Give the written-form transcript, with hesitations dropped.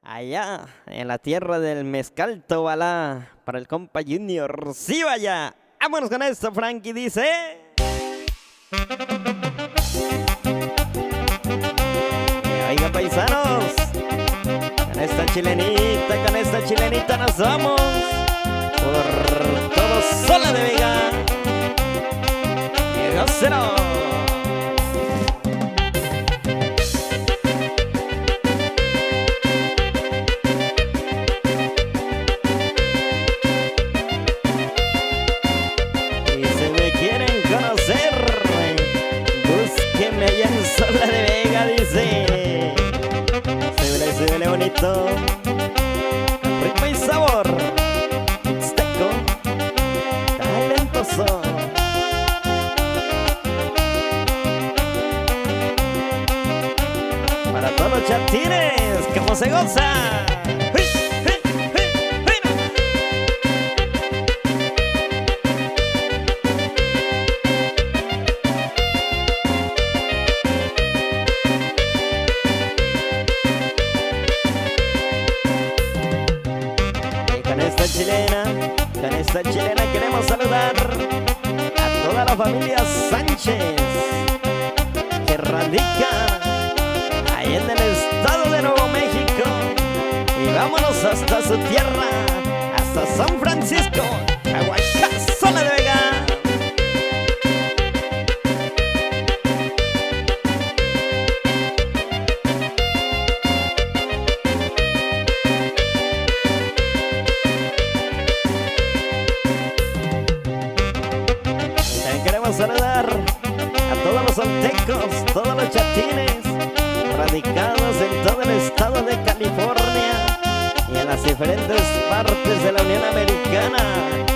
allá en la tierra del mezcal Tobalá, para el compa Junior. ¡Sí, vaya! Vámonos con esto, Frankie dice. Oiga, paisanos, con esta chilenita nos vamos por todo Sola de Vega. ¡Qué grosero! Sola de Vega dice. Se ve bonito, ritmo y sabor, mixteco, talentoso. Para todos los chatines, ¿cómo se goza? Con esta chilena queremos saludar a toda la familia Sánchez que radica ahí en el estado de Nuevo México, y vámonos hasta su tierra, hasta San Francisco, Sola de Vega. Saludar a todos los soltecos, todos los chatines radicados en todo el estado de California y en las diferentes partes de la Unión Americana.